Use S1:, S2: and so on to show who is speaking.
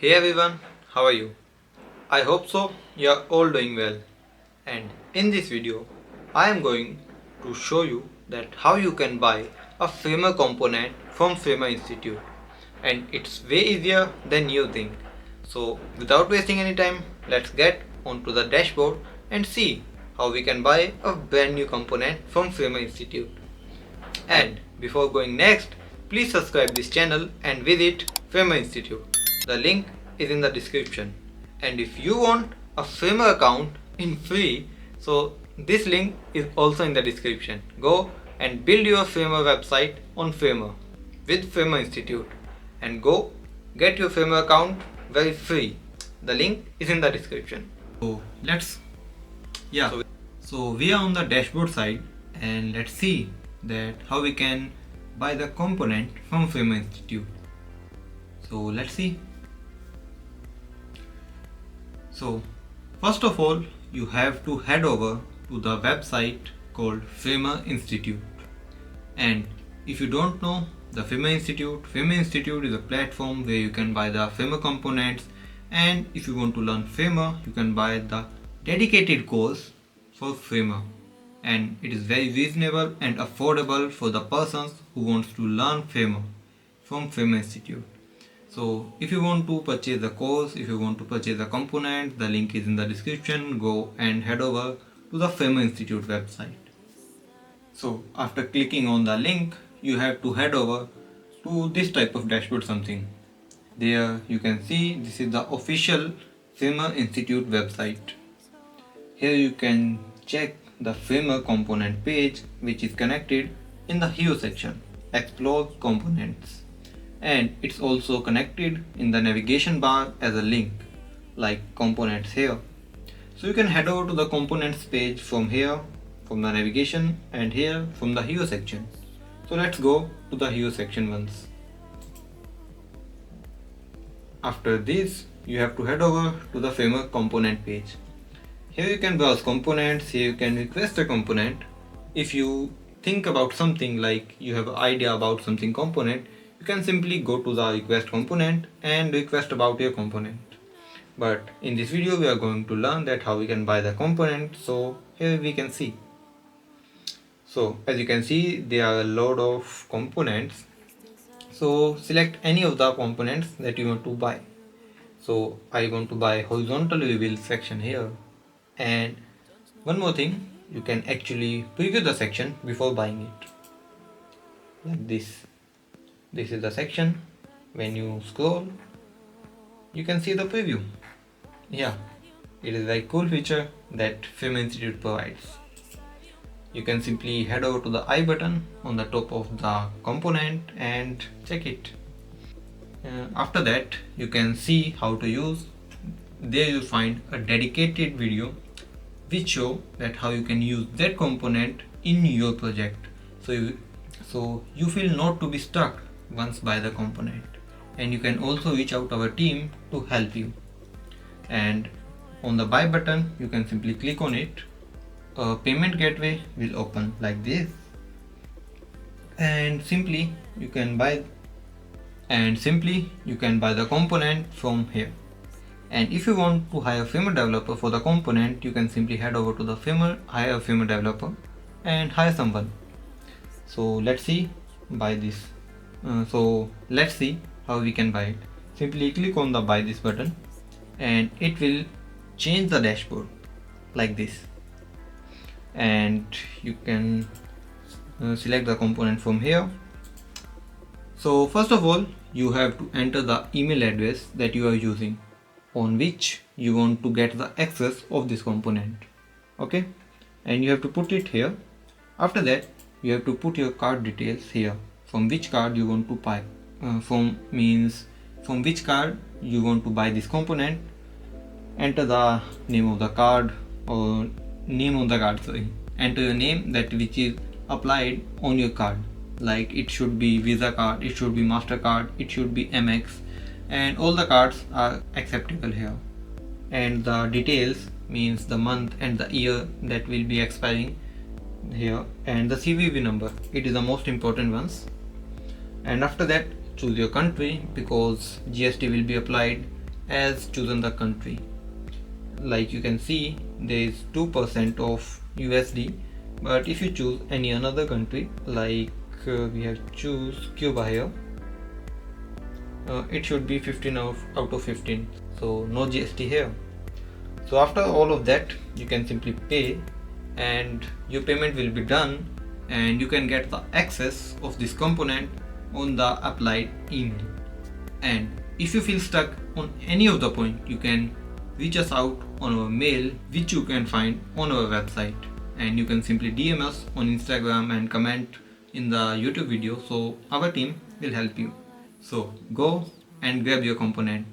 S1: Hey everyone, how are you? I hope so you are all doing well. And in this video, I am going to show you that how you can buy a Framer component from Framer Institute. And it's way easier than you think. So without wasting any time, let's get onto the dashboard and see how we can buy a brand new component from Framer Institute. And before going next, please subscribe this channel and visit Framer Institute. The link is in the description. And if you want a Framer account in free, so this link is also in the description. Go and build your Framer website on Framer with Framer Institute and go get your Framer account very free. The link is in the description. So we are on the dashboard side and let's see that how we can buy the component from Framer Institute. So let's see. So first of all, you have to head over to the website called Framer Institute. And if you don't know the Framer Institute is a platform where you can buy the Framer components, and if you want to learn Framer, you can buy the dedicated course for Framer. And it is very reasonable and affordable for the persons who wants to learn Framer from Framer Institute. So if you want to purchase the course, if you want to purchase the component, the link is in the description. Go and head over to the Framer Institute website. So after clicking on the link, you have to head over to this type of dashboard something. There you can see this is the official Framer Institute website. Here you can check the Framer component page, which is connected in the Hero section, Explore Components. And it's also connected in the navigation bar as a link, like components here. So you can head over to the components page from here, from the navigation, and here from the Hero section. So let's go to the Hero section once. After this, you have to head over to the Framer component page. Here you can browse components, here you can request a component. If you think about something, like you have an idea about something component, you can simply go to the request component and request about your component. But in this video we are going to learn that how we can buy the component. So here we can see. So as you can see, there are a lot of components. So select any of the components that you want to buy. So I want to buy horizontal reveal section here. And one more thing, you can actually preview the section before buying it, like this. This is the section. When you scroll, you can see the preview. Yeah, it is a very cool feature that Framer Institute provides. You can simply head over to the I button on the top of the component and check it. After that, you can see how to use. There you'll find a dedicated video which show that how you can use that component in your project. So you feel not to be stuck once by the component, and you can also reach out our team to help you. And on the buy button, you can simply click on it. A payment gateway will open like this, and simply you can buy the component from here. And if you want to hire a Framer developer for the component, you can simply head over to the hire a Framer developer and hire someone. So let's see let's see how we can buy it. Simply click on the buy this button and it will change the dashboard like this. And you can select the component from here. So first of all, you have to enter the email address that you are using, on which you want to get the access of this component. Okay, and you have to put it here. After that, you have to put your card details here, from which card you want to buy. From which card you want to buy this component. Enter the name of the card, or name on the card, sorry. Enter your name that which is applied on your card. Like it should be Visa card, it should be MasterCard, it should be MX, and all the cards are acceptable here. And the details means the month and the year that will be expiring here, and the CVV number, it is the most important ones. And after that, choose your country, because GST will be applied as chosen the country. Like you can see, there is 2% of USD, but if you choose any another country, like we have choose Cuba here, it should be 15 out of 15, so no GST here. So after all of that, you can simply pay and your payment will be done, and you can get the access of this component on the applied email. And if you feel stuck on any of the point, you can reach us out on our mail, which you can find on our website, and you can simply DM us on Instagram and comment in the YouTube video, so our team will help you. So go and grab your component.